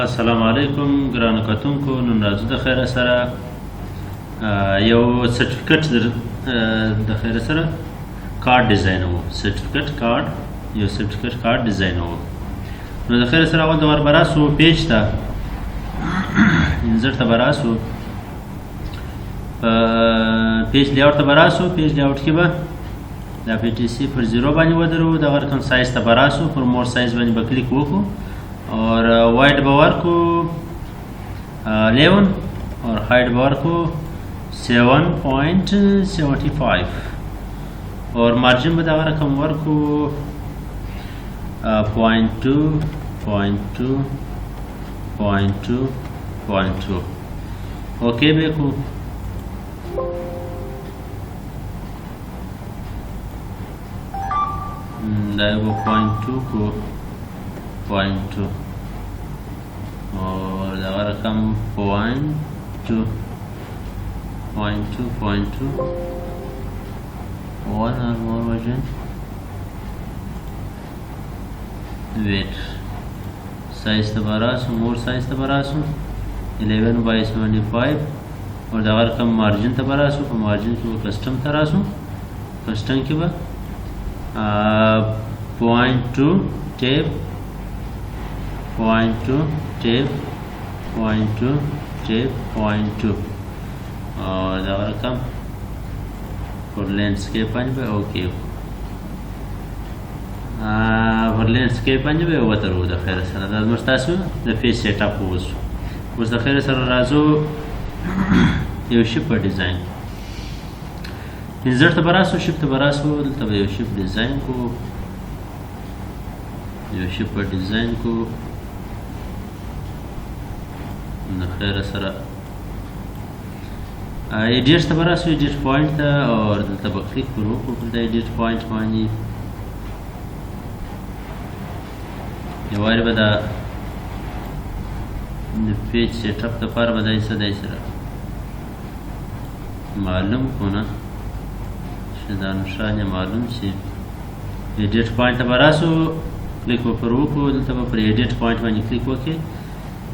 السلام علیکم ګرانو کتونکو، نن راځو د خیره سره یو سرټیفیکټ د خیره سره کارت ډیزاینوو. سرټیفیکټ کارت یو سرټیفیکټ کارت ډیزاینوو. نو د خیره سره اول د ور براسو پیج ته انزر ته براسو پیج لیاوټ ته براسو. پیج لیاوټ کې به دا پی ټی سی پر 0 باندې ودرو. د ورکم سایز ته براسو پر مور سایز باندې به کلیک وکړو और वाइट बावर को 11 और हाइट बावर को 7.75 और मार्जिन बता रकम वर को 0.2 ओके बेको दाएगो 0.2 को 0.2 और दवा रकम 0.2 1 or more version weight size तबारासु मोर साइज तबारासु 11/75 और दवा रकम मार्जिन तबारासु मार्जिन की वो कस्टम तरासु कस्टम की बा 0.2 टेप 0.2 टेप 0.2 टेप 0.2 और दावा रकम फॉर लैंडस्केप पे ओके फॉर लैंडस्केप पे वतर द खैर सर द मस्तासु द फेस सेटअप उस द खैर सर राजो यो शिप डिजाइन इंसर्ट बरासो शिप बरासो तब यो शिप डिजाइन को यो शिप डिजाइन को खैर सर एडिट तबरासो एडिट पॉइंट था और तब क्लिक करो एडिट पॉइंट मानी ये वायर बदा पेज सेटअप तो पार बदाई सदाई सर मालूम को ना शदान शाह मालूम से एडिट पॉइंट तबरासो क्लिक करो को तब पर एडिट पॉइंट मानी क्लिक ओके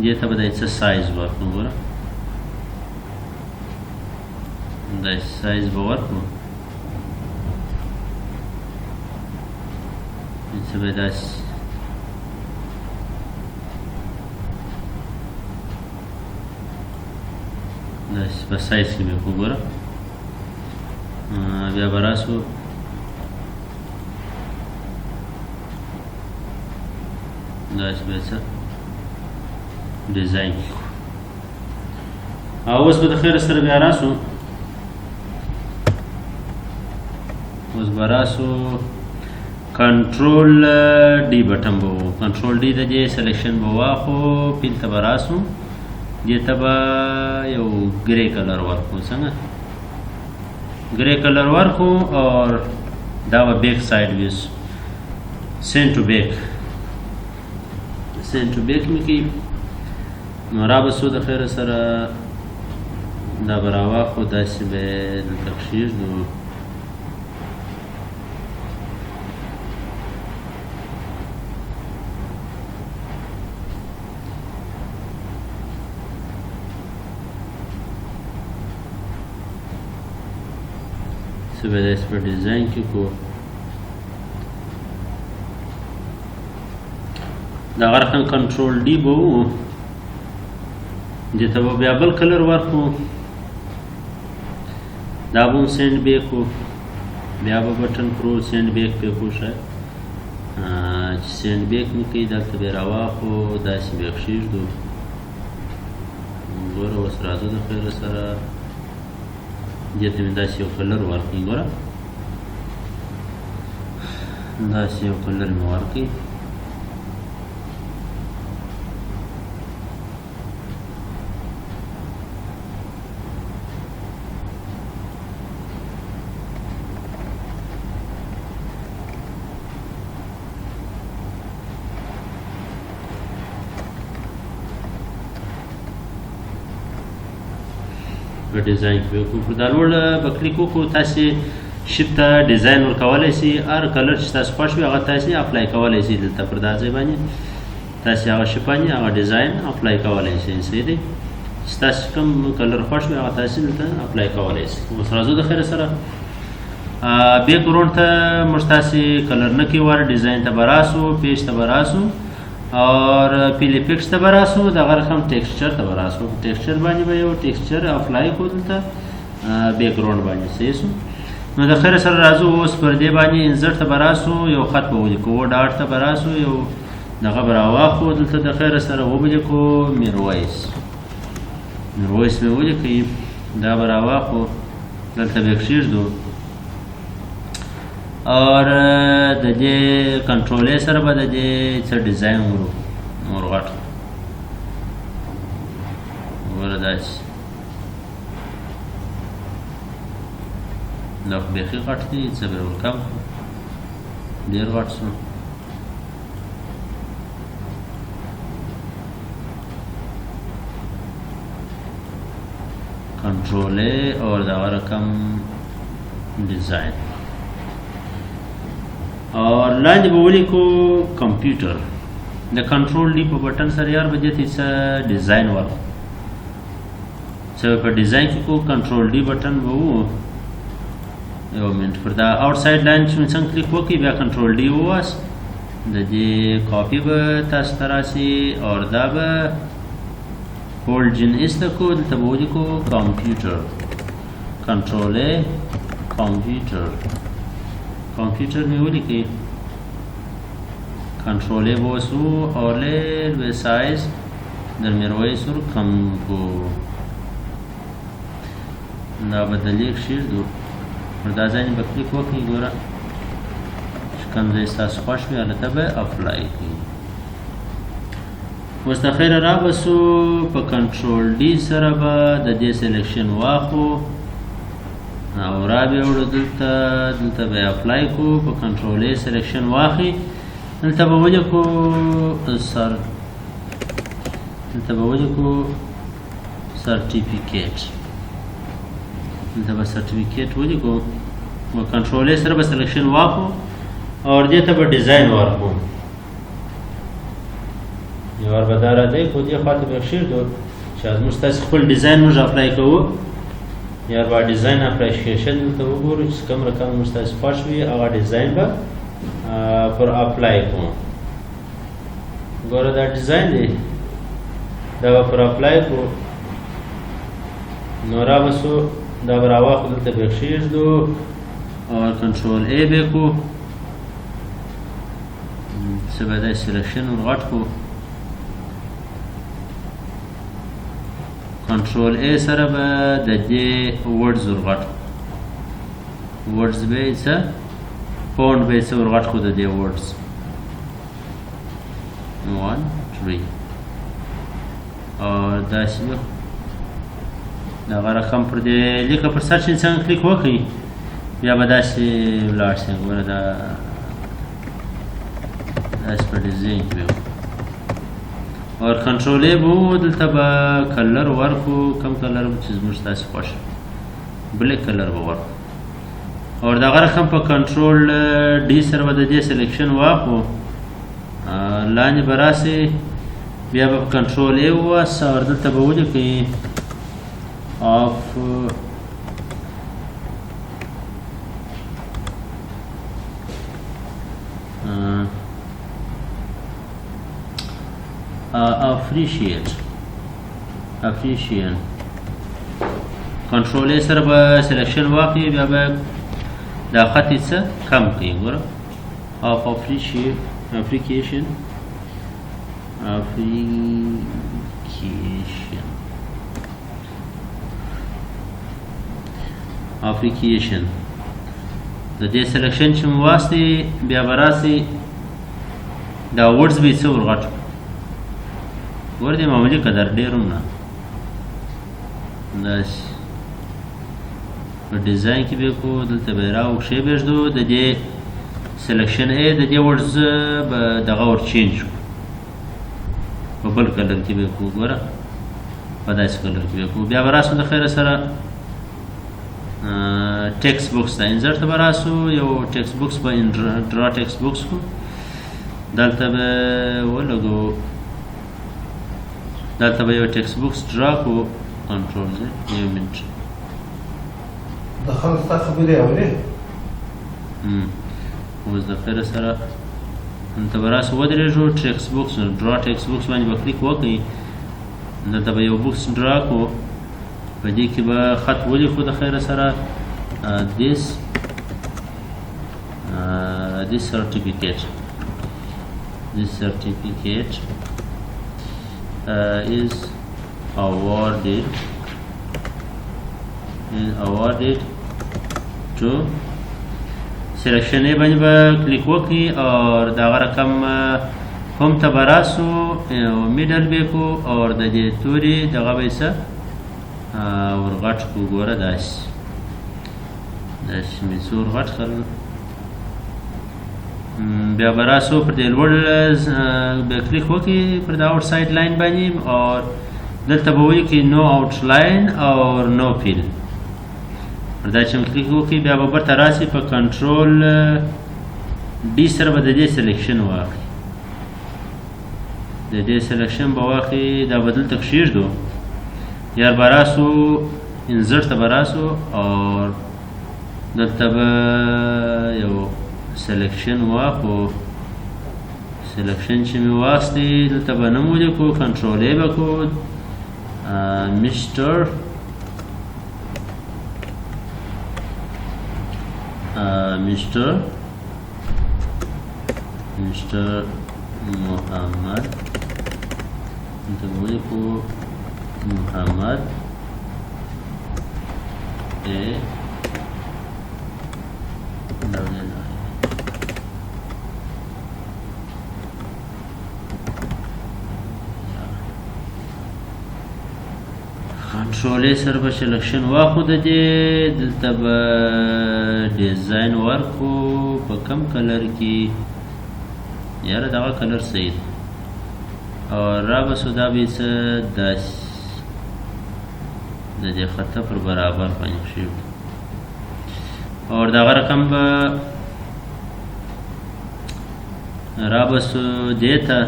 ये तब द साइज वर्क गोरा द साइज वर्क बस साइज की मैं गोरा बया बरासो वैसा डिजाइन اوس به د خیر سره بیا راسو اوس به راسو کنټرول ډي بټن به وو کنټرول ډي د دې سلیکشن به واخو پین ته به راسو دې ته به یو ګری کلر ورکو څنګه ګری کلر ورکو اور دا به بیک سایډ ویس سینټ ټو بیک مې کې نو را بسو د خیر سره دا براوا خو داسې به دلته کښېږدو څه به داسې په ډیزاین کې کو دا غرقن کنټرول ډي به وو دې ته به بیا بل کلر ورکو دا به سینډ بیک کو بیا به بټن پرو سینډ بیک پې کو شاید چې سینډ بیک مې کوي دلته بیا راواخو داسې بیا کښېږدو ګوره اوس راځو د خیره سره دې ته مې داسې یو کلر ورکړي ګوره داسې یو کلر مې ورکړي په ډیزاین کې وکړو دا لوړ به کلیک وکړو تاسې شیپ ته ډیزاین ورکولی شئ هر کلر چې تاسو خوښ وي هغه تاسې اپلای کولی شئ دلته پر دا ځای باندې تاسې هغه شپانې هغه ډیزاین اپلای کولی شئ. صحیح دی؟ چې تاسې کوم کلر خوښ وي هغه تاسې دلته اپلای کولی شئ. اوس راځو د خیر سره بیک ګراوند ته موږ تاسې کلر نه کوي وار ډیزاین ته به راسو، پیج ته به راسو اور پیل افیکټس ته به راسو، دغه رقم ټیکسچر ته به راسو. ټیکسچر باندې به یو ټیکسچر اپلای کړو دلته بیک ګراوند باندې. صحیح شو؟ نو د خیر سره راځو اوس پر دې باندې انزرټ ته به راسو، یو خط به ولیکو، ډاټ ته به راسو، یو دغه به راواخلو دلته د خیر سره وبه لیکو میرویس. میرویس مې ولیکئ، دا به راواخلو دلته به یې کښېږدو اور د دې کنټرول سره به د دې څه ډیزاین ورغټو. وګوره داسې دا خو بیخي غټ دی، څه به یې ورکم کړو، ډېر غټ شو. کنټرول اور دغه رقم ډیزاین اور لاندې به ولیکو کمپیوټر. د کنټرول ډي په بټن سره یار به دې ته څه ډیزاین ورکړو، څه به په ډیزاین کې کو کنټرول ډي بټن به وو. یو منټ پر دا آوټ ساید لاین چې څنګه کلیک وکړئ بیا کنټرول ډي وواست، د دې کاپي به تاسو ته راسي اور دا به هولډ جن ایسته کو، دلته به ولیکو کمپیوټر. کنټرول کمپیوټر، کمپیوټر مې ولیکئ، کنټرول به وسو اور لیر به سایز در میرویس ور کم کو، دا به دلې کښېږدو پر دا ځای به کلیک وکړئ. ګوره چې کوم ځای ستاسو خوښ وي هلته به اپلای کړئ. اوس د خیره رابسو په کنټرول ډي سره به د دې سلیکشن واخلو او را به وړو دلته به یې اپلای کړو. په کنټرول ای سلیکشن واخلئ، دلته به ولیکو سرټیفیکیټ، دلته به سرټیفیکیټ ولیکو. په کنټرول ای سره به سلیکشن واخلو اور دې ته به ډیزاین ورکړو. یو ور به دا راځئ خو دې خوا ته به یې کښېږدو چې زموږ ستاسې خپل ډیزاین موږ اپلای کوو. یا به ډیزاین اپلیکیشن دلته وګورو چې کوم رقم موږ ستاسې خوښ وي هغه ډیزاین به پر اپلای کړو. ګوره دا ډیزاین دی، دا به پر اپلای کړو. نو رابسو دا به راواخلو دلته به یې کښېږدو اور کنټرول ای به یې کړو، څه به دا سلیکشن ورغټ کړو. کنټرول ای سره به د دې ورډز ورغټ کړو، ورډز به یې څه فونټ به یې څه ورغټ کړو د دې ورډز 1 3 اور داسې به دغه رقم پر دې لیکه پر سرچ څنګه کلیک وکړئ بیا به داسې ولاړ شي. ګوره دا داسې په ډیزاین کې به اور کنټرول ای به وو، دلته به کلر ورکړو، کوم کلر چې زموږ ستاسې خوښ بلیک کلر به ورکړو. اور دغه رقم په کنټرول ډي سره به د دې سلیکشن واخلو، لاندې به راسئ بیا به کنټرول ای وواسه اور دلته به ولیکئ آف appreciation. کنټرول ای سره به سلیکشن واخلئ بیا به دا خط یې څه کم کړئ. ګوره آف application د دې سلیکشن چې مو واستئ بیا به راسئ دا ورډز به یې څه ورغټ کړو. ګوره دې معمولي قدر ډېر هم نه، داسې په ډیزاین کې به یې کړو، دلته به یې راوکښې به یې ږدو، د دې سلیکشن ای د دې ورډز به دغه ور چینج کړو، په بل کلر کې به یې کړو. ګوره په داسې کلر کې به یې کړو. بیا به راسو د خیره سره ټیکسټ بوکس ته انزرټ ته به راسو، یو ټیکسټ بوکس به ډرا ټیکسټ بوکس کړو دلته به ولګو دلته به یو ټکسټ بوکس ډرا کړو کنټرول زد یو منټ د خلک ستا خبرې اورې اوس د خیره سره دلته به راسو ودرېږو ټکسټ بوکس ډرا ټکسټ بوکس باندې به کلیک وکړئ دلته به یو بوکس ډرا کړو په دې کې به خط ولیکو د خیره سره this certificate is awarded to سلیکشن یې باندې به کلیک وکړي او دغه رقم هم ته به راسو میډل به کو او د دې توري دغه به یې څه ورغټ کړو ګوره داسې مې څه ورغټ کړل بیا به راسو پر دې لوړ به کلیک وکړي پر د آوټ ساید لاین باندې او دلته به ولیکي نو آوټ لاین او نو فیل پر دا چې کلیک وکړي بیا به برته راسي په کنټرول ډي سره به د دې سلیکشن واخلي د دې سلیکشن به واخلي دا به دلته کښېږدو یا به راسو انزرټ ته به راسو او دلته به یو سلیکشن واخلو سلیکشن چې مې واخیستی دلته به نوم ولیکو کنټرول ای به کړو مسټر محمد دلته به ولیکو محمد کنټرول سره به سلیکشن واخلو د دې دلته به ډیزاین ورکو په کم کلر کې یاره دغه کلر صحیح دی او را به سو دا به یې څه داسې د دې خطه پر برابر باندې کښېږدو او دغه رقم به را به سو دې ته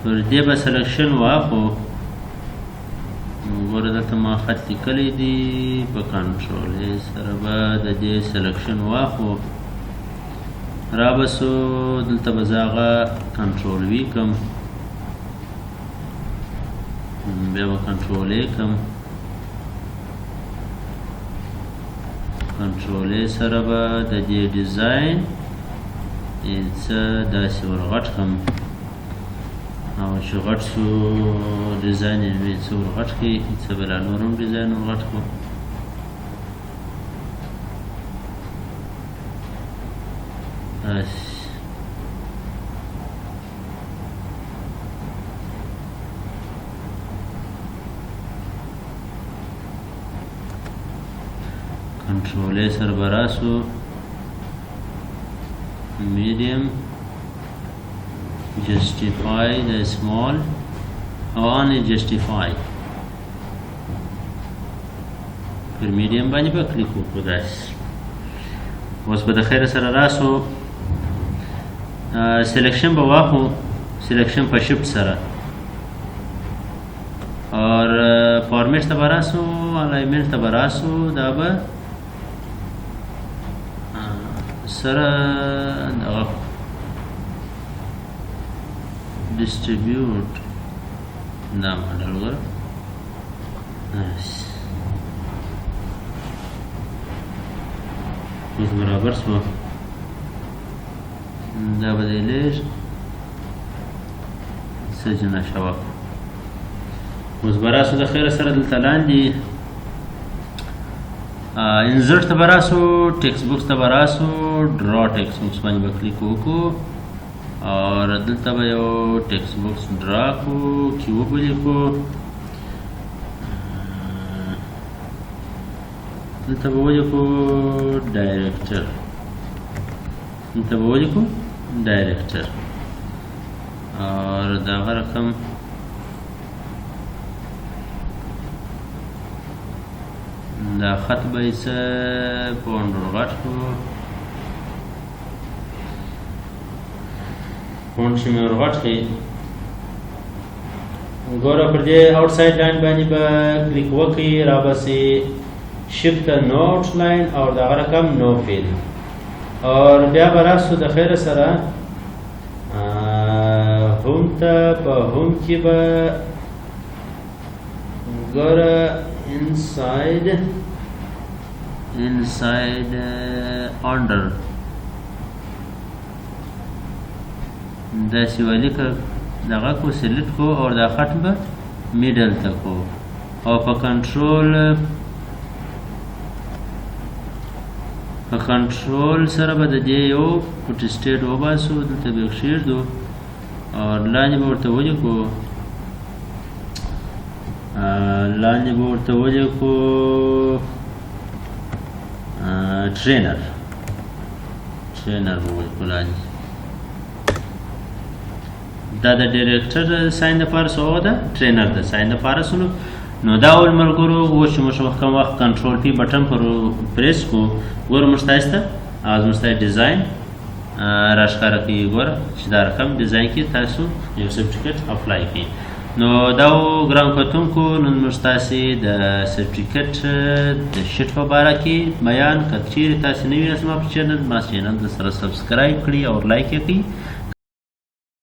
پر دې به سلیکشن واخلو ګوره دلته ما خط لیکلی دی په کنټرول سره به د دې سلیکشن واخلو را به سو دلته به زه هغه کنټرول وي کړم بیا به کنټرول ای کړم کنټرول ای سره به د دې ډیزاین څه داسې ورغټ کړم او چې غټ سو ډیزاین یې څه ورغټ کړي څه بلا نور هم ډیزاین ورغټ کړو کنټرول ای سره به راسو میډیم justify the small او ان justify پر میډیم باندې به کلیک وکړو داسې اوس به د خیره سره راسو سلیکشن به واخلو سلیکشن په شفت سره اور فارمیټ ته به راسو الاینمنټ ته به راسو دا به سره دغه distribute دا ماډل وګوره اوس برابر شو دا به دی لږ سجنه شوه اوس به راسو د خیره سره دلته لاندې انزرټ ته به راسو ټکسټ بوکس ته به راسو ډرا ټکسټ بوکس باندې به کلیک وکړو اور دلته به یو ټکسټ بوکس ډرا کړو کیوب ولیکو دلته به ولیکو ډایرکټر دلته به ولیکو ډایرکټر اور دغه رقم دا خط به یې څه پونډ ورغټ کړو فونټ چې مې ورغټ کړي ګوره پر دې آوټ ساید لاین باندې به کلیک وکړي رابسې شفت نو آوټ لاین او دغه رقم نو فیل اور بیا به راسو د خیر سره هم ته په هم کې به ګوره inside under داسې ولیکه دغه کو سلیکټ کو او دا خط به میډل ته کو او په کنټرول سره به د دې یو پټ سټیټ وباسو دلته به کښېږدو او لاندې به ورته ولیکو ټرینر به ولیکو لاندې دا د ډایرکټر ساین دپاره څه وه ده ټرینر د ساین دپاره سلو نو دا اول ملګرو اوس چې موږ کم وخت کنټرول پی بټن پر پریس کو ګوره موږ تاسو ته از موږ ته ډیزاین راښکاره کوي ګوره چې دا رقم ډیزاین کې تاسو یو سرټیفیکټ اپلای کړئ نو دا و ګران کتونکو نن موږ تاسې د سرټیفیکټ د شیټ په باره کې بیان که چیرې تاسې نوي یاست زما په چینل ما چینل د سره سبسکرایب کړئ او لایک یې کړئ